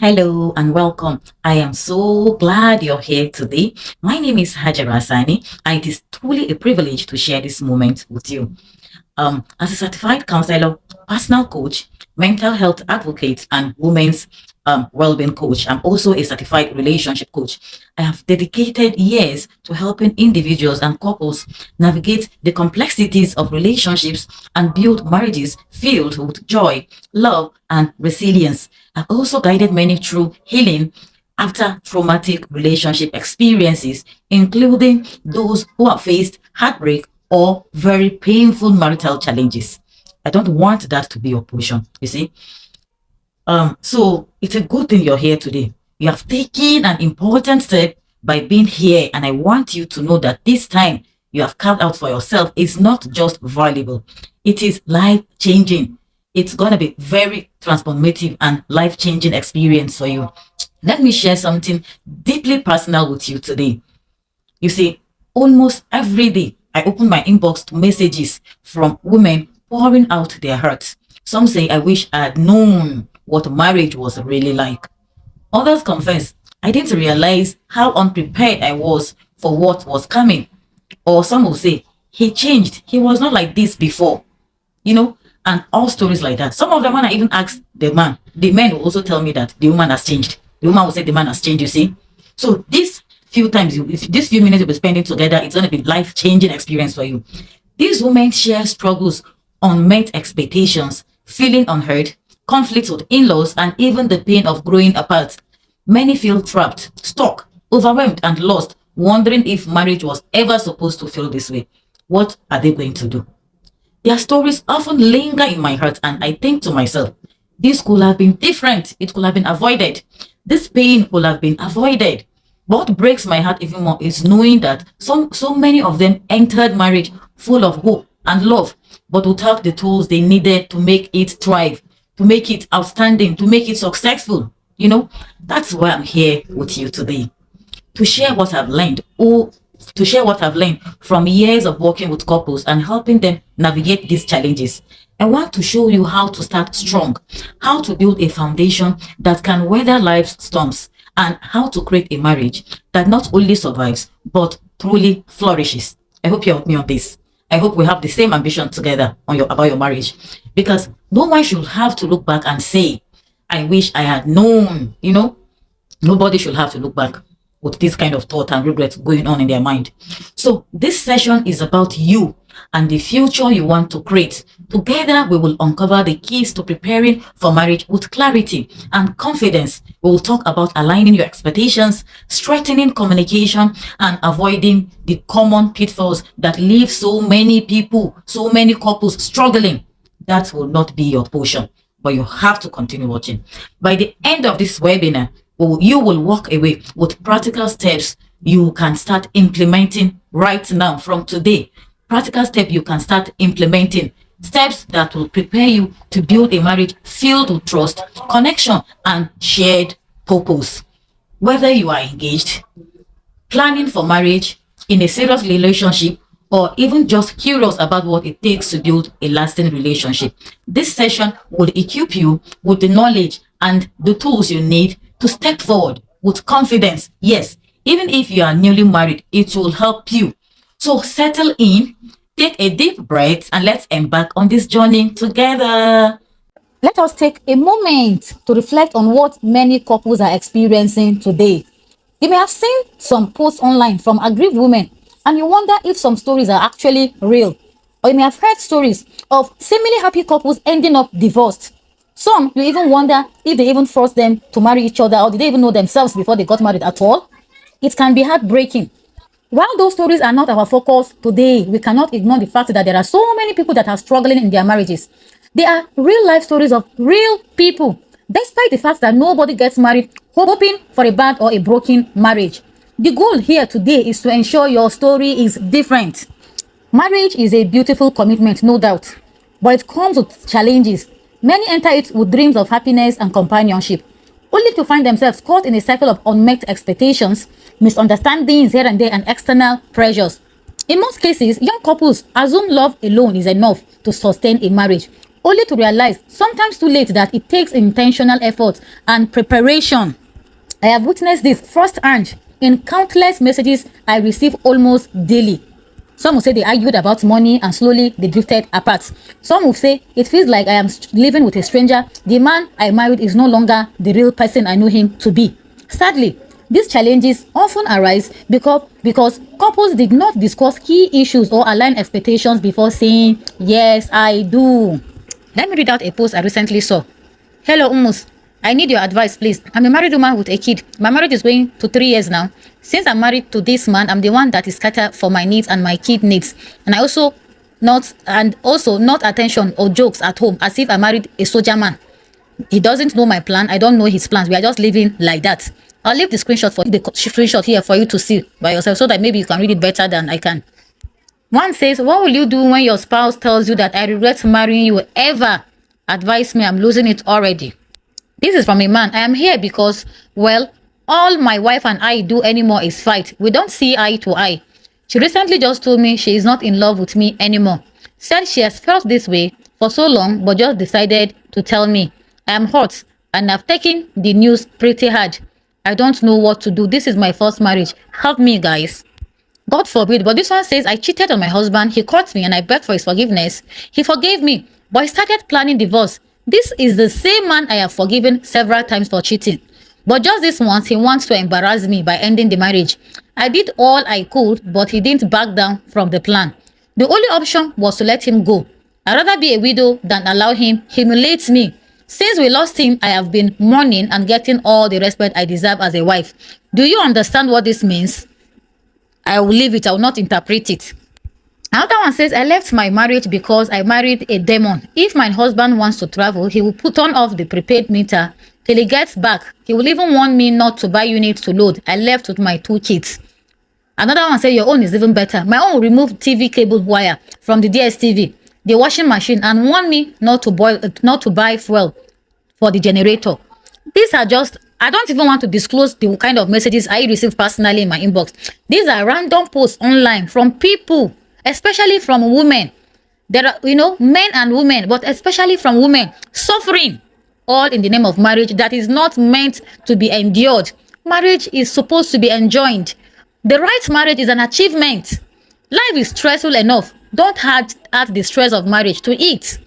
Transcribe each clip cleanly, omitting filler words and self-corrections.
Hello and welcome. I am so glad you're here today. My name is Hajara Sani, and it is truly a privilege to share this moment with you. As a certified counselor, personal coach, mental health advocate, and women's well-being coach, I'm also a certified relationship coach. I have dedicated years to helping individuals and couples navigate the complexities of relationships and build marriages filled with joy, love, and resilience. I've also guided many through healing after traumatic relationship experiences, including those who have faced heartbreak or very painful marital challenges. I don't want that to be your portion, you see. So it's a good thing you're here today. You have taken an important step by being here, and I want you to know that this time you have carved out for yourself is not just valuable, it is life-changing. It's going to be very transformative and life-changing experience for you. Let me share something deeply personal with you today. You see, almost every day I open my inbox to messages from women pouring out their hearts. Some say, I wish I had known what marriage was really like. Others confess, I didn't realize how unprepared I was for what was coming. Or some will say, he changed. He was not like this before. And all stories like that. Some of them, when I even ask the man, the men will also tell me that the woman has changed. The woman will say the man has changed, you see. So these few times, if these few minutes you'll be spending together, it's going to be life-changing experience for you. These women share struggles, unmet expectations, feeling unheard, conflicts with in-laws, and even the pain of growing apart. Many feel trapped, stuck, overwhelmed, and lost, wondering if marriage was ever supposed to feel this way. What are they going to do? Their stories often linger in my heart, and I think to myself, this could have been different. It could have been avoided. This pain could have been avoided. What breaks my heart even more is knowing that so many of them entered marriage full of hope and love, but without the tools they needed to make it thrive, to make it outstanding, to make it successful. That's why I'm here with you today, to share what I've learned, from years of working with couples and helping them navigate these challenges. I want to show you how to start strong, how to build a foundation that can weather life's storms, and how to create a marriage that not only survives, but truly flourishes. I hope you're with me on this. I hope we have the same ambition together about your marriage, because no one should have to look back and say, I wish I had known. Nobody should have to look back with this kind of thought and regret going on in their mind. So this session is about you and the future you want to create. Together, we will uncover the keys to preparing for marriage with clarity and confidence. We will talk about aligning your expectations, strengthening communication, and avoiding the common pitfalls that leave so many people, so many couples struggling. That will not be your portion, but you have to continue watching. By the end of this webinar, you will walk away with practical steps you can start implementing right now from today. Practical steps you can start implementing. Steps that will prepare you to build a marriage filled with trust, connection, and shared purpose. Whether you are engaged, planning for marriage, in a serious relationship, or even just curious about what it takes to build a lasting relationship, this session will equip you with the knowledge and the tools you need to step forward with confidence. Yes, even if you are newly married, it will help you. So settle in, take a deep breath, and let's embark on this journey together. Let us take a moment to reflect on what many couples are experiencing today. You may have seen some posts online from aggrieved women, and you wonder if some stories are actually real. Or you may have heard stories of seemingly happy couples ending up divorced. Some, you even wonder if they even forced them to marry each other, or did they even know themselves before they got married at all? It can be heartbreaking. While those stories are not our focus today, we cannot ignore the fact that there are so many people that are struggling in their marriages. They are real life stories of real people, despite the fact that nobody gets married hoping for a bad or a broken marriage. The goal here today is to ensure your story is different. Marriage is a beautiful commitment, no doubt, but it comes with challenges. Many enter it with dreams of happiness and companionship, only to find themselves caught in a cycle of unmet expectations, misunderstandings here and there, and external pressures. In most cases, young couples assume love alone is enough to sustain a marriage, only to realize, sometimes too late, that it takes intentional effort and preparation. I have witnessed this firsthand in countless messages I receive almost daily. Some will say they argued about money and slowly they drifted apart. Some will say it feels like I am living with a stranger. The man I married is no longer the real person I know him to be. Sadly, these challenges often arise because couples did not discuss key issues or align expectations before saying, "Yes, I do." Let me read out a post I recently saw. Hello, Umus. I need your advice, please. I'm a married woman with a kid. My marriage is going to 3 years now. Since I'm married to this man, I'm the one that is scattered for my needs and my kid needs. And also not attention or jokes at home, as if I married a soldier man. He doesn't know my plan. I don't know his plans. We are just living like that. I'll leave the screenshot here for you to see by yourself so that maybe you can read it better than I can. One says, what will you do when your spouse tells you that I regret marrying you ever? Advise me, I'm losing it already. This is from a man. I am here because, well, all my wife and I do anymore is fight. We don't see eye to eye. She recently just told me she is not in love with me anymore. Said she has felt this way for so long, but just decided to tell me. I am hurt and I've taken the news pretty hard. I don't know what to do. This is my first marriage. Help me, guys. God forbid, but this one says, I cheated on my husband, he caught me and I begged for his forgiveness. He forgave me, but he started planning divorce. This is the same man I have forgiven several times for cheating. But just this once, he wants to embarrass me by ending the marriage. I did all I could, but he didn't back down from the plan. The only option was to let him go. I'd rather be a widow than allow him humiliate me. Since we lost him, I have been mourning and getting all the respect I deserve as a wife. Do you understand what this means? I will leave it. I will not interpret it. Another one says, I left my marriage because I married a demon. If my husband wants to travel, he will turn off the prepaid meter till he gets back. He will even want me not to buy units to load. I left with my 2 kids. Another one says, your own is even better. My own will remove TV cable wire from the DSTV, the washing machine, and warn me not to buy fuel for the generator. These are just, I don't even want to disclose the kind of messages I receive personally in my inbox. These are random posts online from people, especially from women. There are, men and women, but especially from women suffering, all in the name of marriage that is not meant to be endured. Marriage is supposed to be enjoyed. The right marriage is an achievement. Life is stressful enough. Don't add the stress of marriage to it.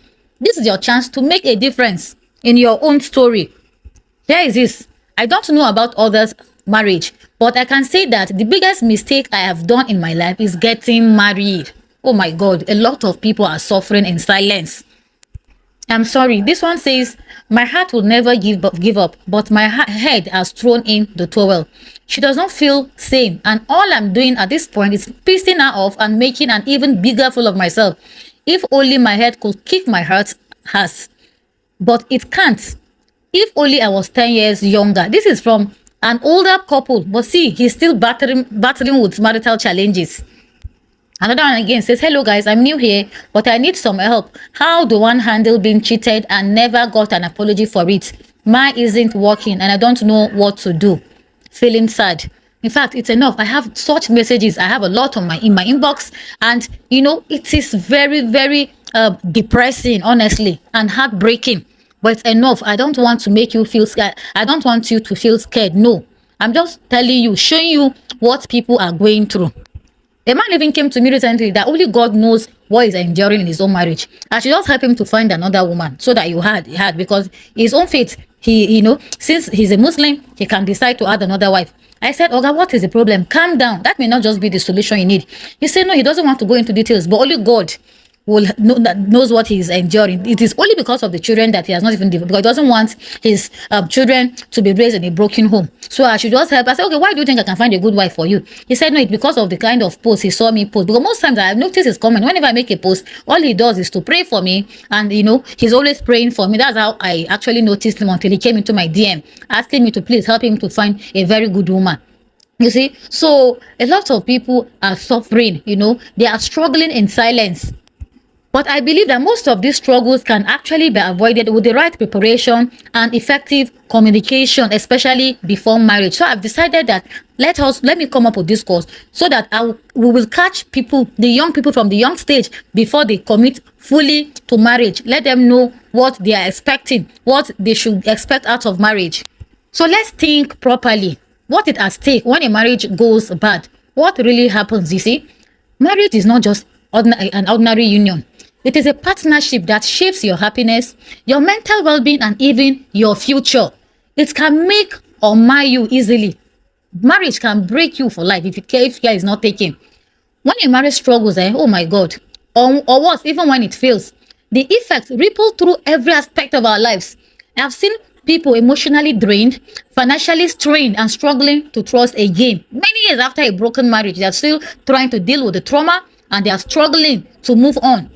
This is your chance to make a difference in your own story. Here is this. I don't know about others' marriage, but I can say that the biggest mistake I have done in my life is getting married. Oh my God, a lot of people are suffering in silence. I'm sorry. This one says, my heart will never give up, but my head has thrown in the towel. She does not feel same, and all I'm doing at this point is pissing her off and making an even bigger fool of myself. If only my head could kick my heart ass, but it can't. If only I was 10 years younger. This is from an older couple, but see, he's still battling with marital challenges. Another one again says, hello guys, I'm new here, but I need some help. How do one handle being cheated and never got an apology for it? Mine isn't working and I don't know what to do. Feeling sad. In fact, it's enough. I have such messages. I have a lot in my inbox, and it is very, very depressing, honestly, and heartbreaking. But it's enough. I don't want to make you feel scared. I don't want you to feel scared. No, I'm just telling you, showing you what people are going through. A man even came to me recently that only God knows what he's enduring in his own marriage. I should just help him to find another woman so that he had, because his own faith, since he's a Muslim, he can decide to add another wife. I said, Oga, what is the problem? Calm down. That may not just be the solution you need. He said, no, he doesn't want to go into details, but only God knows what he's enduring. It is only because of the children that he has not even because he doesn't want his children to be raised in a broken home. So I should just help. I said, okay, why do you think I can find a good wife for you? He said, no, it's because of the kind of post he saw me post. Because most times I have noticed his comment. Whenever I make a post, all he does is to pray for me, and he's always praying for me. That's how I actually noticed him until he came into my DM asking me to please help him to find a very good woman. You see, so a lot of people are suffering. They are struggling in silence. But I believe that most of these struggles can actually be avoided with the right preparation and effective communication, especially before marriage. So I've decided that let me come up with this course so that we will catch people, the young people from the young stage before they commit fully to marriage. Let them know what they are expecting, what they should expect out of marriage. So let's think properly. What is at stake when a marriage goes bad? What really happens? You see, marriage is not just an ordinary union. It is a partnership that shapes your happiness, your mental well-being, and even your future. It can make or mar you easily. Marriage can break you for life if care is not taken. When a marriage struggles, oh my God, or worse, even when it fails, the effects ripple through every aspect of our lives. I've seen people emotionally drained, financially strained, and struggling to trust again. Many years after a broken marriage, they are still trying to deal with the trauma and they are struggling to move on.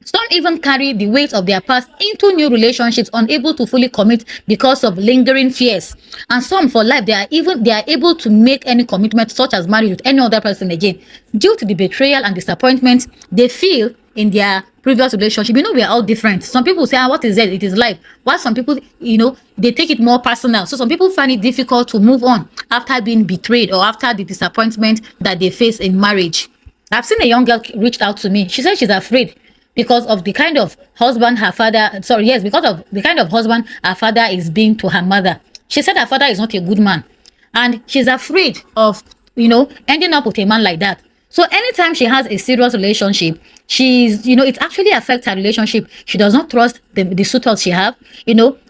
Some even carry the weight of their past into new relationships, unable to fully commit because of lingering fears. And some for life, they are able to make any commitment, such as marriage, with any other person again, due to the betrayal and disappointment they feel in their previous relationship. You know, we are all different. Some people say, what is it? It is life. While some people, they take it more personal. So some people find it difficult to move on after being betrayed or after the disappointment that they face in marriage. I've seen a young girl reached out to me. She said she's afraid because of the kind of husband her father, because of the kind of husband her father is being to her mother. She said her father is not a good man. And she's afraid of, ending up with a man like that. So anytime she has a serious relationship, it actually affects her relationship. She does not trust the suitors she have,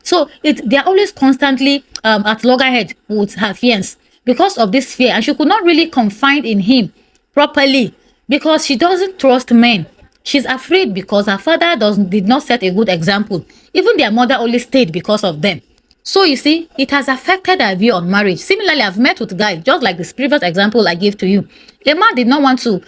So they're always constantly at loggerhead with her fiance because of this fear. And she could not really confide in him properly because she doesn't trust men. She's afraid because her father did not set a good example. Even their mother only stayed because of them. So you see, it has affected her view on marriage. Similarly, I've met with guys, just like this previous example I gave to you. A man did not want to,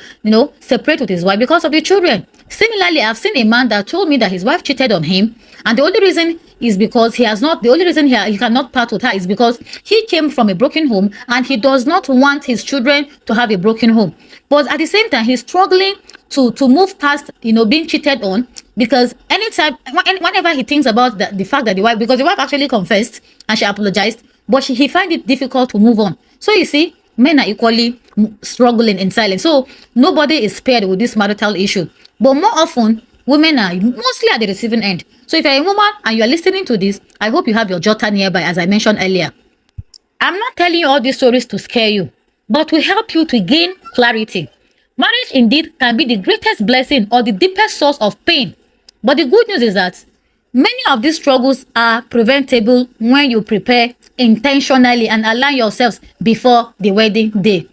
separate with his wife because of the children. Similarly, I've seen a man that told me that his wife cheated on him, and the only reason is because he cannot part with her is because he came from a broken home and he does not want his children to have a broken home. But at the same time, he's struggling to move past, being cheated on, because whenever he thinks about the fact that because the wife actually confessed and she apologized, but he find it difficult to move on. So you see, men are equally struggling in silence. So nobody is spared with this marital issue. But more often, women are mostly at the receiving end. So if you're a woman and you're listening to this, I hope you have your jotter nearby, as I mentioned earlier. I'm not telling you all these stories to scare you, but to help you to gain clarity. Marriage indeed can be the greatest blessing or the deepest source of pain. But the good news is that many of these struggles are preventable when you prepare intentionally and align yourselves before the wedding day.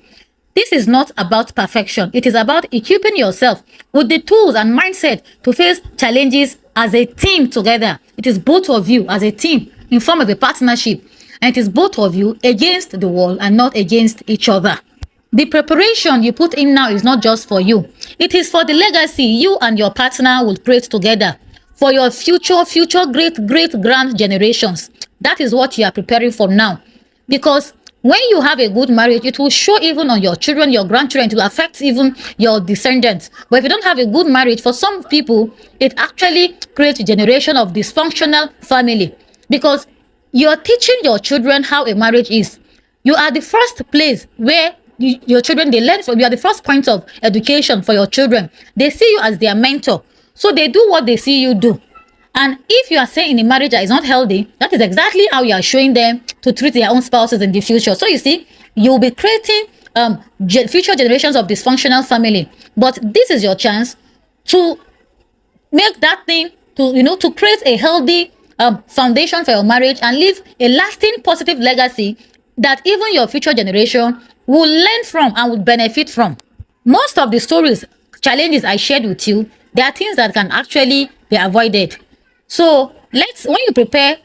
This is not about perfection. It is about equipping yourself with the tools and mindset to face challenges as a team together. It is both of you as a team in form of a partnership. And it is both of you against the world and not against each other. The preparation you put in now is not just for you. It is for the legacy you and your partner will create together for your future great generations. That is what you are preparing for now. Because when you have a good marriage, it will show even on your children, your grandchildren. It will affect even your descendants. But if you don't have a good marriage, for some people, it actually creates a generation of dysfunctional family. Because you're teaching your children how a marriage is. You are the first place where your children, they learn from. You are the first point of education for your children. They see you as their mentor. So they do what they see you do. And if you are saying in a marriage that is not healthy, that is exactly how you are showing them to treat their own spouses in the future. So you see, you'll be creating future generations of dysfunctional family. But this is your chance to make that thing, to create a healthy foundation for your marriage and leave a lasting positive legacy that even your future generation will learn from and will benefit from. Most of the stories, challenges I shared with you, there are things that can actually be avoided. So when you prepare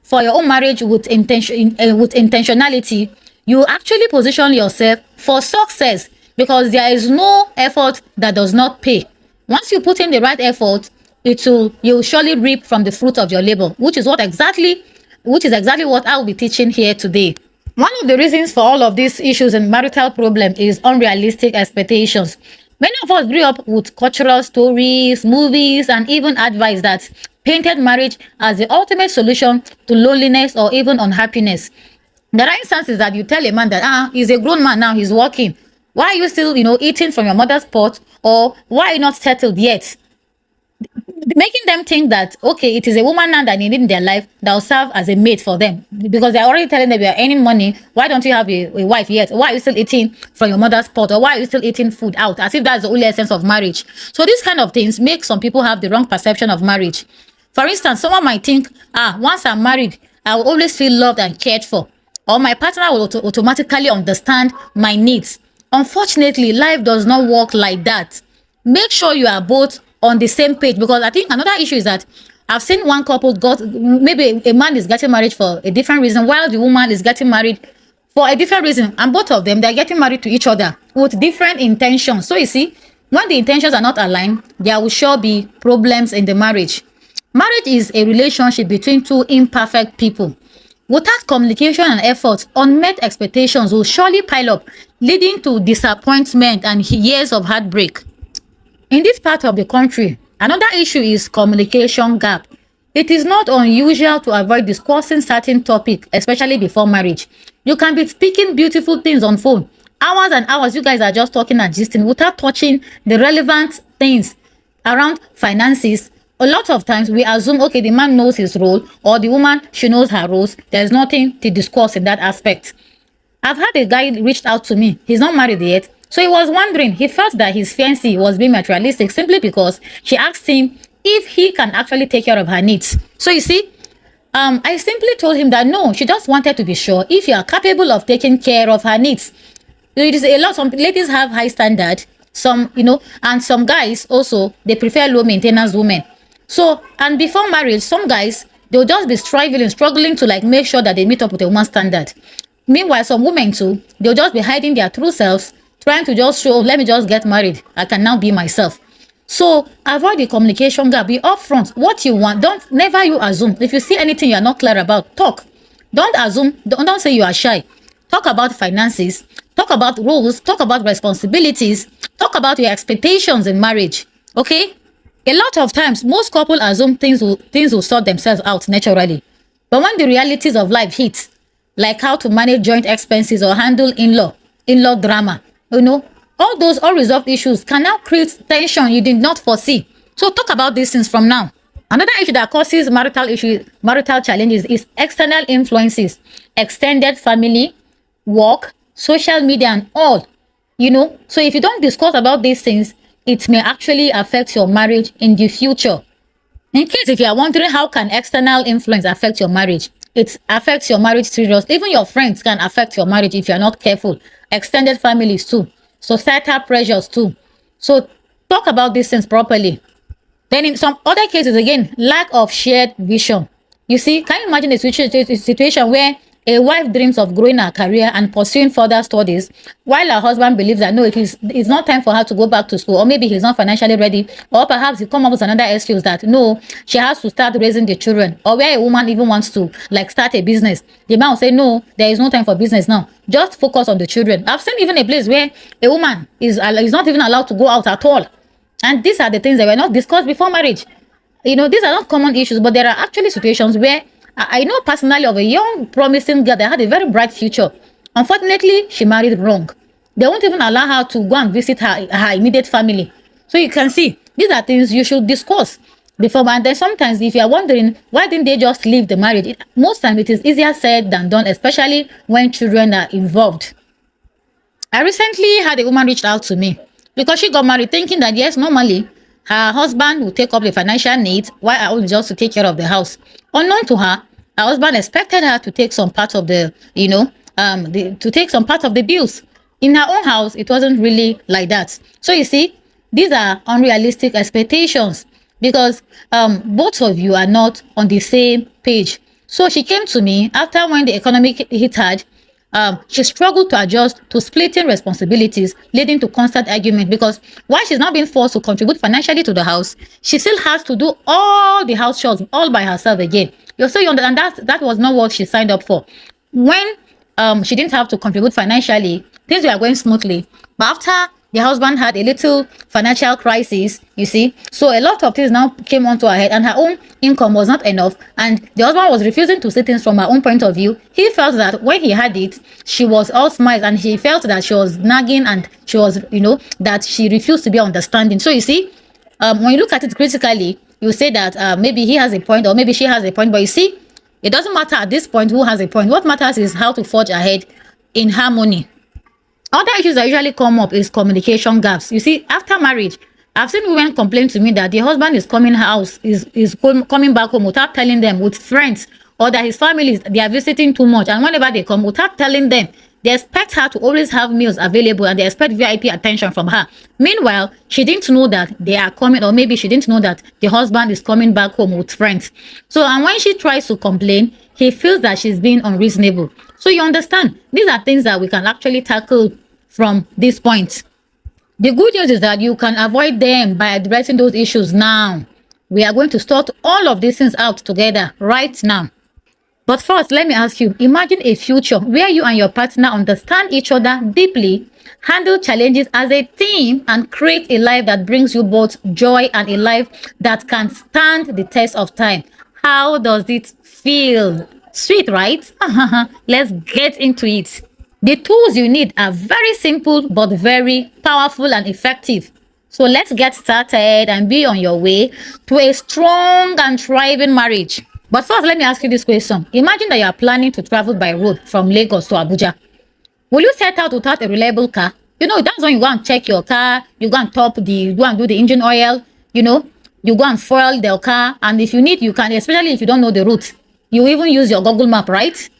for your own marriage with intentionality, you actually position yourself for success, because there is no effort that does not pay. Once you put in the right effort, you'll surely reap from the fruit of your labor, which is exactly what I'll be teaching here today. One of the reasons for all of these issues and marital problem is unrealistic expectations. Many of us grew up with cultural stories, movies, and even advice that painted marriage as the ultimate solution to loneliness or even unhappiness. There are instances that you tell a man that he's a grown man now, he's working. Why are you still, eating from your mother's pot? Or why are you not settled yet? Making them think that okay, it is a woman now that they need in their life that will serve as a mate for them, because they're already telling them you are earning money. Why don't you have a wife yet? Why are you still eating from your mother's pot? Or why are you still eating food out, as if that's the only essence of marriage? So these kind of things make some people have the wrong perception of marriage. For instance, someone might think, once I'm married, I will always feel loved and cared for, or my partner will automatically understand my needs. Unfortunately, life does not work like that. Make sure you are both on the same page, because I think another issue is that I've seen one couple got, maybe a man is getting married for a different reason while the woman is getting married for a different reason, and both of them, they're getting married to each other with different intentions. So you see, when the intentions are not aligned, there will sure be problems in the marriage. Marriage is a relationship between two imperfect people. Without communication and effort, unmet expectations will surely pile up, leading to disappointment and years of heartbreak. In this part of the country, another issue is communication gap. It is not unusual to avoid discussing certain topic, especially before marriage. You can be speaking beautiful things on phone. Hours and hours, you guys are just talking and gisting without touching the relevant things around finances. A lot of times we assume, okay, the man knows his role or the woman, she knows her roles. There's nothing to discuss in that aspect. I've had a guy reached out to me. He's not married yet. So he was wondering, he felt that his fiancée was being materialistic simply because she asked him if he can actually take care of her needs. So you see, I simply told him that no, she just wanted to be sure if you are capable of taking care of her needs. It is a lot. Some ladies have high standard, some, and some guys also, they prefer low maintenance women. So, and before marriage, some guys, they'll just be striving and struggling to like make sure that they meet up with a woman's standard. Meanwhile, some women too, they'll just be hiding their true selves, trying to just show, let me just get married, I can now be myself. So avoid the communication gap. Be upfront. What you want, don't never you assume. If you see anything you're not clear about, talk. Don't assume. Don't say you are shy. Talk about finances. Talk about roles. Talk about responsibilities. Talk about your expectations in marriage. Okay? A lot of times, most couples assume things will sort themselves out naturally. But when the realities of life hit, like how to manage joint expenses or handle in-law drama, all those unresolved issues can now create tension you did not foresee. So talk about these things from now. Another issue that causes marital challenges is external influences, extended family, work, social media, and all. So if you don't discuss about these things, it may actually affect your marriage in the future. In case if you are wondering how can external influence affect your marriage, it affects your marriage seriously. Even your friends can affect your marriage if you are not careful. Extended families too. Societal pressures too. So talk about these things properly. Then in some other cases, again, lack of shared vision. You see, can you imagine a situation where a wife dreams of growing her career and pursuing further studies, while her husband believes that no, it's not time for her to go back to school, or maybe he's not financially ready, or perhaps he come up with another excuse that no, she has to start raising the children, or where a woman even wants to like start a business. The man will say, no, there is no time for business now. Just focus on the children. I've seen even a place where a woman is not even allowed to go out at all. And these are the things that were not discussed before marriage. These are not common issues, but there are actually situations where I know personally of a young, promising girl that had a very bright future. Unfortunately, she married wrong. They won't even allow her to go and visit her immediate family. So you can see, these are things you should discuss before. And then sometimes, if you are wondering, why didn't they just leave the marriage? Most times, it is easier said than done, especially when children are involved. I recently had a woman reach out to me because she got married thinking that, yes, normally, her husband will take up the financial needs while I only just to take care of the house. Unknown to her husband expected her to take some part of the, to take some part of the bills. In her own house, it wasn't really like that. So you see, these are unrealistic expectations because both of you are not on the same page. So she came to me after when the economic hit hard. She struggled to adjust to splitting responsibilities, leading to constant argument because while she's not being forced to contribute financially to the house, she still has to do all the house chores all by herself again. So you understand that was not what she signed up for. When she didn't have to contribute financially, things were going smoothly. But after the husband had a little financial crisis, you see. So a lot of things now came onto her head, and her own income was not enough, and the husband was refusing to see things from her own point of view. He felt that when he had it, she was all smiles, and he felt that she was nagging, and she was, that she refused to be understanding. So you see, when you look at it critically, you say that maybe he has a point or maybe she has a point, but you see, it doesn't matter at this point who has a point. What matters is how to forge ahead in harmony. Other issues that usually come up is communication gaps. You see, after marriage, I've seen women complain to me that the husband is coming back home without telling them, with friends, or that his family they are visiting too much, and whenever they come, without telling them, they expect her to always have meals available, and they expect VIP attention from her. Meanwhile, she didn't know that they are coming, or maybe she didn't know that the husband is coming back home with friends. So, and when she tries to complain, he feels that she's being unreasonable. So you understand, these are things that we can actually tackle from this point. The good news is that you can avoid them by addressing those issues now. We are going to sort all of these things out together right now. But first, let me ask you, imagine a future where you and your partner understand each other deeply, handle challenges as a team, and create a life that brings you both joy and a life that can stand the test of time. How does it feel? Sweet, right? Let's get into it. The tools you need are very simple but very powerful and effective. So let's get started and be on your way to a strong and thriving marriage. But first, let me ask you this question. Imagine that you are planning to travel by road from Lagos to Abuja. Will you set out without a reliable car? That's when you go and check your car, you go and go and do the engine oil, you go and fuel the car, and if you need, you can, especially if you don't know the route, you even use your Google map, right?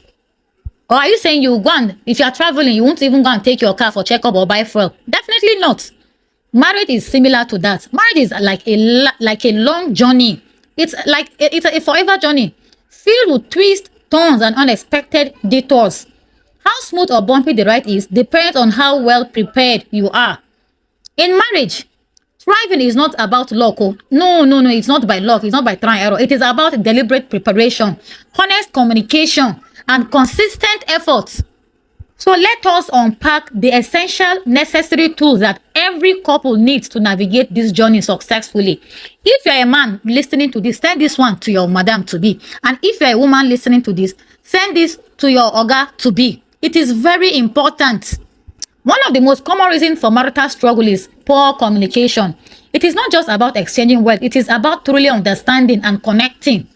Or are you saying you go and, if you are traveling, you won't even go and take your car for checkup or buy fuel? Definitely not. Marriage is similar to that. Marriage is like a long journey. It's a forever journey, filled with twists, turns, and unexpected detours. How smooth or bumpy the ride is depends on how well prepared you are. In marriage, thriving is not about luck. Oh. No, it's not by luck. It's not by try and error. It is about deliberate preparation, honest communication, and consistent efforts. So let us unpack the essential necessary tools that every couple needs to navigate this journey successfully. If you're a man listening to this, send this one to your madam to be. And if you're a woman listening to this, send this to your oga to be. It is very important. One of the most common reasons for marital struggle is poor communication. It is not just about exchanging words, it is about truly understanding and connecting.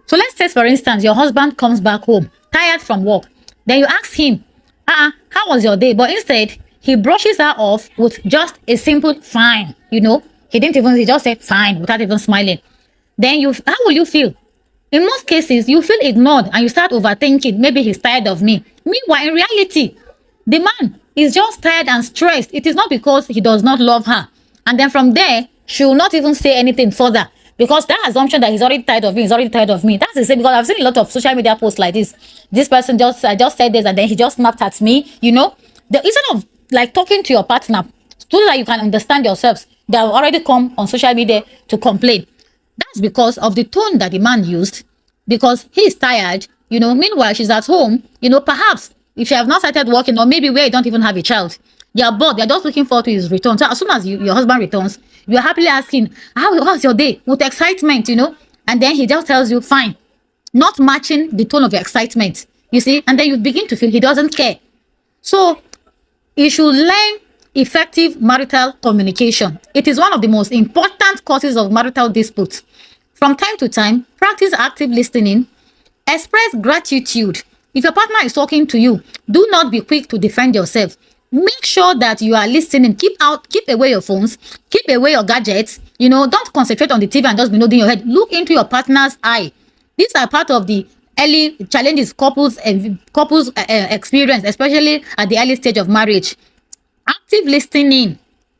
So let's say, for instance, your husband comes back home, tired from work. Then you ask him, how was your day? But instead, he brushes her off with just a simple fine. He just said fine without even smiling. Then how will you feel? In most cases, you feel ignored and you start overthinking, maybe he's tired of me. Meanwhile, in reality, the man is just tired and stressed. It is not because he does not love her. And then from there, she will not even say anything further. Because that assumption that he's already tired of me, that's the same. Because I've seen a lot of social media posts like this. This person just said this and then he just snapped at me, Instead of like talking to your partner so that you can understand yourselves, they have already come on social media to complain. That's because of the tone that the man used. Because he is tired, meanwhile she's at home, perhaps if you have not started working, or maybe where you don't even have a child, you're bored, you're just looking forward to his return. So as soon as your husband returns, you're happily asking, how's your day? With excitement, and then he just tells you, fine, not matching the tone of your excitement, you see, and then you begin to feel he doesn't care. So you should learn effective marital communication. It is one of the most important causes of marital disputes. From time to time, practice active listening, express gratitude. If your partner is talking to you, do not be quick to defend yourself. Make sure that you are listening. Keep away your phones, keep away your gadgets. Don't concentrate on the TV and just be nodding your head. Look into your partner's eye. These are part of the early challenges couples experience, especially at the early stage of marriage. Active listening.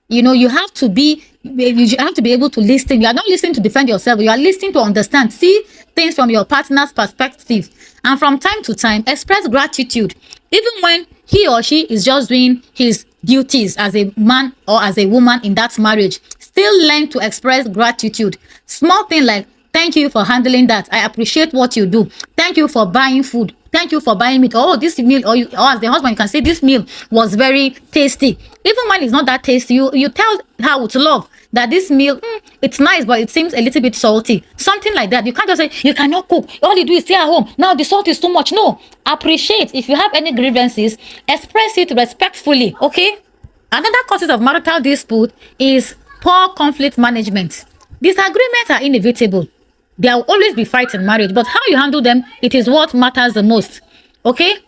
You have to be able to listen. You are not listening to defend yourself. You are listening to understand. See things from your partner's perspective. And from time to time, express gratitude. Even when he or she is just doing his duties as a man or as a woman in that marriage, still learn to express gratitude. Small thing like Thank you for handling that. I appreciate what you do. Thank you for buying food. Thank you for buying meat. Oh, this meal, or as the husband, you can say this meal was very tasty. Even when it's not that tasty, you tell her with love that this meal, it's nice, but it seems a little bit salty. Something like that. You can't just say, you cannot cook. All you do is stay at home. Now the salt is too much. No. Appreciate. If you have any grievances, express it respectfully. Okay? Another causes of marital dispute is poor conflict management. Disagreements are inevitable. There will always be fights in marriage, but how you handle them, it is what matters the most. Okay?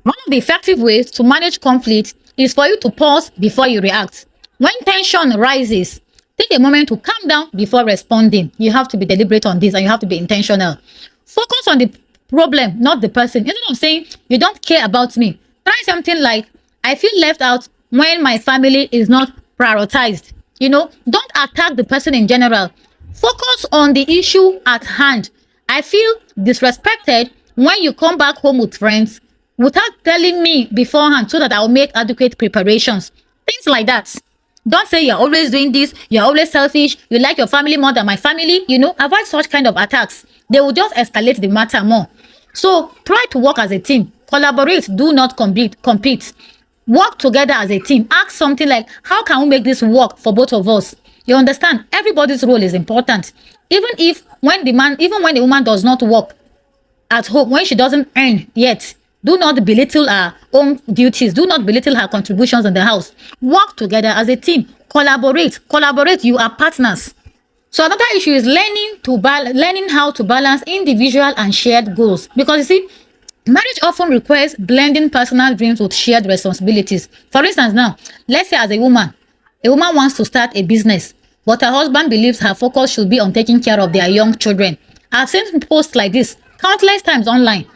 One of the effective ways to manage conflict is for you to pause before you react. When tension rises, take a moment to calm down before responding. You have to be deliberate on this and you have to be intentional. Focus on the problem, not the person. Instead of saying, you don't care about me, try something like, I feel left out when my family is not prioritized. Don't attack the person in general. Focus on the issue at hand. I feel disrespected when you come back home with friends without telling me beforehand so that I'll make adequate preparations. Things like that. Don't say you're always doing this, you're always selfish, you like your family more than my family. Avoid such kind of attacks. They will just escalate the matter more. So try to work as a team. Collaborate, do not compete. Work together as a team. Ask something like, how can we make this work for both of us? You understand? Everybody's role is important. Even when the woman does not work at home, when she doesn't earn yet, do not belittle her own duties. Do not belittle her contributions in the house. Work together as a team. Collaborate. You are partners. So another issue is learning how to balance individual and shared goals. Because you see, marriage often requires blending personal dreams with shared responsibilities. For instance, now, let's say as a woman wants to start a business, but her husband believes her focus should be on taking care of their young children. I've seen posts like this countless times online.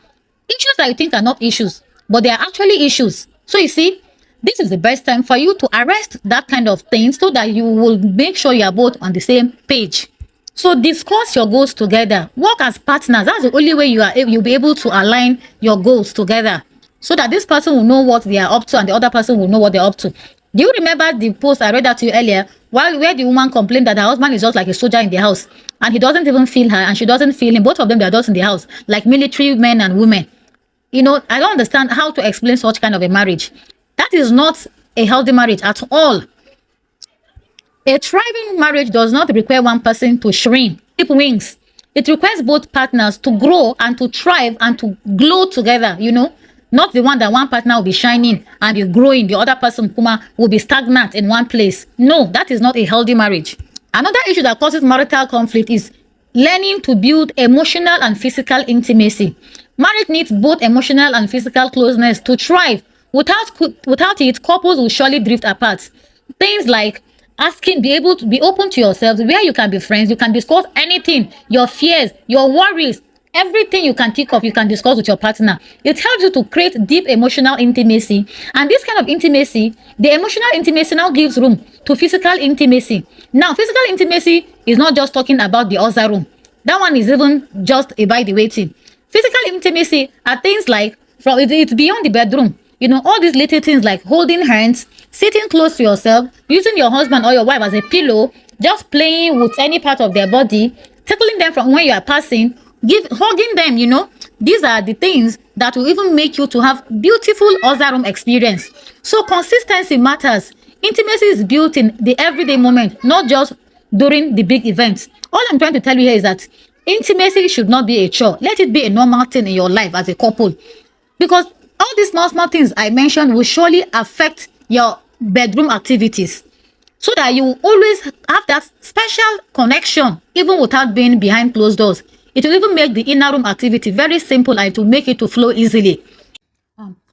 Issues that you think are not issues, but they are actually issues. So you see, this is the best time for you to arrest that kind of thing so that you will make sure you are both on the same page. So discuss your goals together. Work as partners. That's the only way you'll be able to align your goals together so that this person will know what they are up to and the other person will know what they're up to. Do you remember the post I read out to you earlier where the woman complained that her husband is just like a soldier in the house and he doesn't even feel her and she doesn't feel him? Both of them, they are just in the house like military men and women. I don't understand how to explain such kind of a marriage. That is not a healthy marriage at all. A thriving marriage does not require one person to shrink, keep wings. It requires both partners to grow and to thrive and to glow together, Not the one that one partner will be shining and be growing, the other person, Kuma, will be stagnant in one place. No, that is not a healthy marriage. Another issue that causes marital conflict is learning to build emotional and physical intimacy. Marriage needs both emotional and physical closeness to thrive. Without it, couples will surely drift apart. Things like be able to be open to yourselves, where you can be friends, you can discuss anything, your fears, your worries, everything you can think of, you can discuss with your partner. It helps you to create deep emotional intimacy. And this kind of intimacy, the emotional intimacy now gives room to physical intimacy. Now, physical intimacy is not just talking about the other room. That one is even just a by the way thing. Physical intimacy are things like, it's beyond the bedroom. All these little things like holding hands, sitting close to yourself, using your husband or your wife as a pillow, just playing with any part of their body, tickling them from when you are passing, hugging them, These are the things that will even make you to have beautiful other room experience. So consistency matters. Intimacy is built in the everyday moment, not just during the big events. All I'm trying to tell you here is that intimacy should not be a chore. Let it be a normal thing in your life as a couple. Because all these small things I mentioned will surely affect your bedroom activities. So that you will always have that special connection, even without being behind closed doors. It will even make the inner room activity very simple and to make it to flow easily.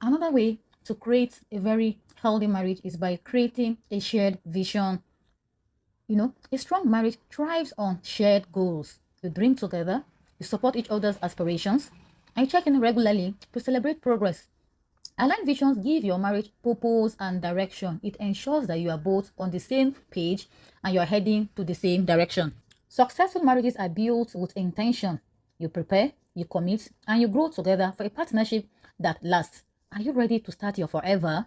Another way to create a very healthy marriage is by creating a shared vision. A strong marriage thrives on shared goals. You drink together, you support each other's aspirations, and you check in regularly to celebrate progress. Aligned visions give your marriage purpose and direction. It ensures that you are both on the same page and you are heading to the same direction. Successful marriages are built with intention. You prepare, you commit, and you grow together for a partnership that lasts. Are you ready to start your forever?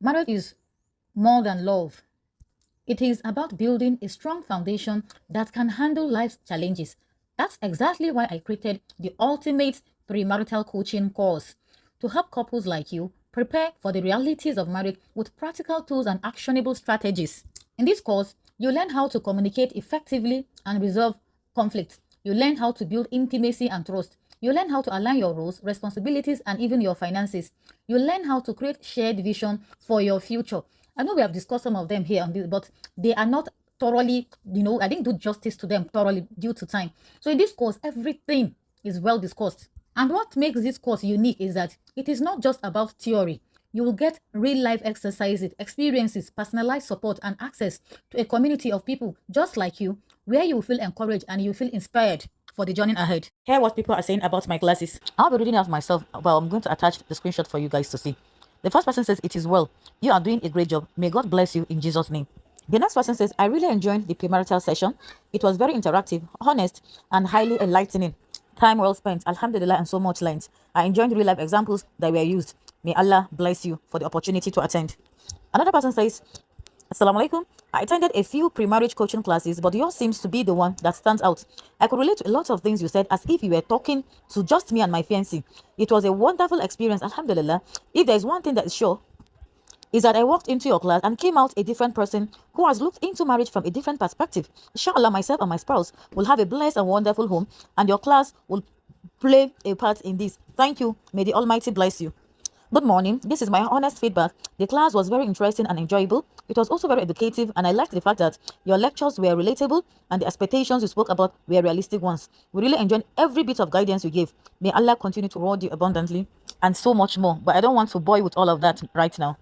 Marriage is more than love. It is about building a strong foundation that can handle life's challenges. That's exactly why I created the ultimate premarital coaching course to help couples like you prepare for the realities of marriage with practical tools and actionable strategies. In this course, you learn how to communicate effectively and resolve conflict. You learn how to build intimacy and trust. You learn how to align your roles, responsibilities, and even your finances. You learn how to create shared vision for your future. I know we have discussed some of them here on this, but they are not thoroughly, I didn't do justice to them thoroughly due to time. So in this course, everything is well discussed. And what makes this course unique is that it is not just about theory. You will get real life exercises, experiences, personalized support, and access to a community of people just like you, where you will feel encouraged and you feel inspired for the journey ahead. Hear what people are saying about my classes. I'll be reading out myself, but I'm going to attach the screenshot for you guys to see. The first person says, "It is well. You are doing a great job. May God bless you in Jesus' name." The next person says, "I really enjoyed the premarital session. It was very interactive, honest, and highly enlightening. Time well spent, alhamdulillah, and so much learned. I enjoyed real life examples that were used. May Allah bless you for the opportunity to attend." Another person says, "Assalamu alaikum. I attended a few pre-marriage coaching classes, but yours seems to be the one that stands out. I could relate to a lot of things you said as if you were talking to just me and my fiancé. It was a wonderful experience, alhamdulillah. If there is one thing that is sure, is that I walked into your class and came out a different person who has looked into marriage from a different perspective. Inshallah, myself and my spouse will have a blessed and wonderful home, and your class will play a part in this. Thank you. May the Almighty bless you. Good morning. This is my honest feedback. The class was very interesting and enjoyable. It was also very educative, and I liked the fact that your lectures were relatable and the expectations you spoke about were realistic ones. We really enjoyed every bit of guidance you gave. May Allah continue to reward you abundantly," and so much more. But I don't want to bore you with all of that right now.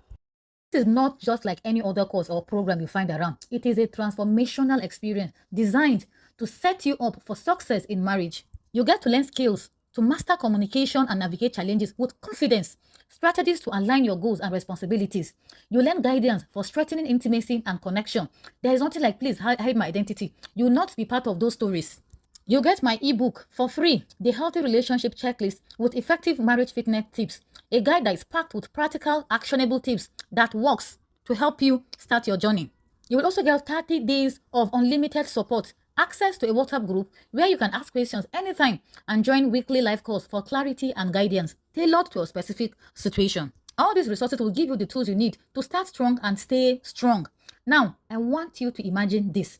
This is not just like any other course or program you find around. It is a transformational experience designed to set you up for success in marriage. You get to learn skills to master communication and navigate challenges with confidence, strategies to align your goals and responsibilities. You learn guidance for strengthening intimacy and connection. There is nothing like, "Please hide my identity." You will not be part of those stories. You get my ebook for free, The Healthy Relationship Checklist with effective marriage fitness tips, a guide that is packed with practical, actionable tips that works to help you start your journey. You will also get 30 days of unlimited support, access to a WhatsApp group where you can ask questions anytime, and join weekly live calls for clarity and guidance tailored to a specific situation. All these resources will give you the tools you need to start strong and stay strong. Now, I want you to imagine this.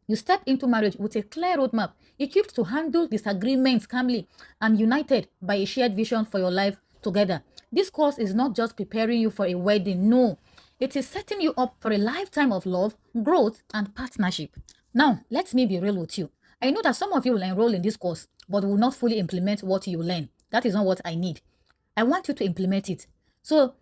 You step into marriage with a clear roadmap, equipped to handle disagreements calmly and united by a shared vision for your life together. This course is not just preparing you for a wedding, no. It is setting you up for a lifetime of love, growth, and partnership. Now, let me be real with you. I know that some of you will enroll in this course, but will not fully implement what you learn. That is not what I need. I want you to implement it. So,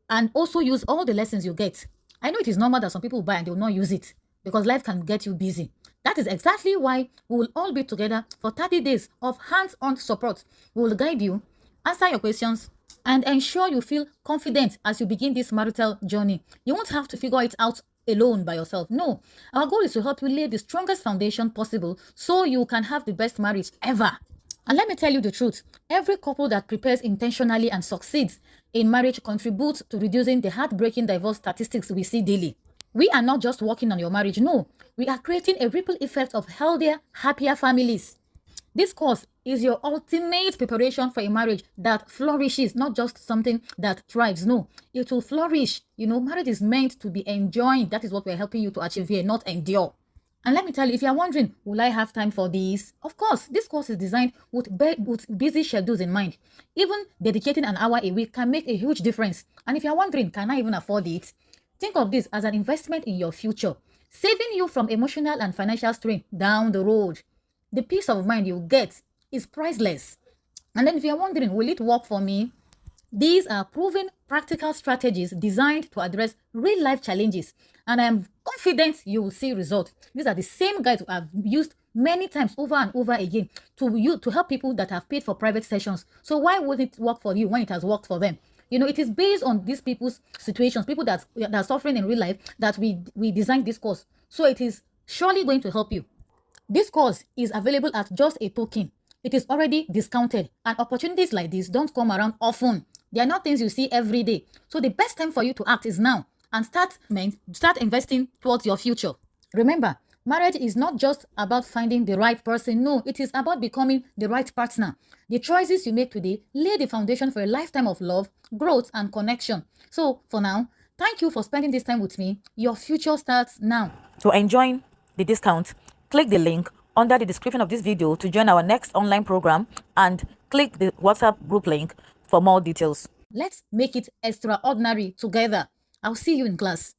and also use all the lessons you get. I know it is normal that some people buy and they will not use it because life can get you busy. That is exactly why we will all be together for 30 days of hands-on support. We will guide you, answer your questions, and ensure you feel confident as you begin this marital journey. You won't have to figure it out alone by yourself. No, our goal is to help you lay the strongest foundation possible so you can have the best marriage ever. And let me tell you the truth, every couple that prepares intentionally and succeeds in marriage contributes to reducing the heartbreaking divorce statistics we see daily. We are not just working on your marriage, no. We are creating a ripple effect of healthier, happier families. This course is your ultimate preparation for a marriage that flourishes, not just something that thrives. No, it will flourish. Marriage is meant to be enjoyed. That is what we're helping you to achieve here, not endure. And let me tell you, if you're wondering, will I have time for this? Of course, this course is designed with busy schedules in mind. Even dedicating an hour a week can make a huge difference. And if you're wondering, can I even afford it? Think of this as an investment in your future, saving you from emotional and financial strain down the road. The peace of mind you get is priceless. And then if you're wondering, will it work for me? These are proven practical strategies designed to address real-life challenges, and I am confident you will see results. These are the same guides I've used many times over and over again to help people that have paid for private sessions. So why would it work for you when it has worked for them? It is based on these people's situations, people that are suffering in real life, that we designed this course. So it is surely going to help you. This course is available at just a token. It is already discounted, and opportunities like this don't come around often. They are not things you see every day. So the best time for you to act is now and start investing towards your future. Remember, Marriage is not just about finding the right person. No, it is about becoming the right partner. The choices you make today lay the foundation for a lifetime of love, growth, and connection. So, for now, thank you for spending this time with me. Your future starts now. To enjoy the discount, click the link under the description of this video to join our next online program and click the WhatsApp group link for more details. Let's make it extraordinary together. I'll see you in class.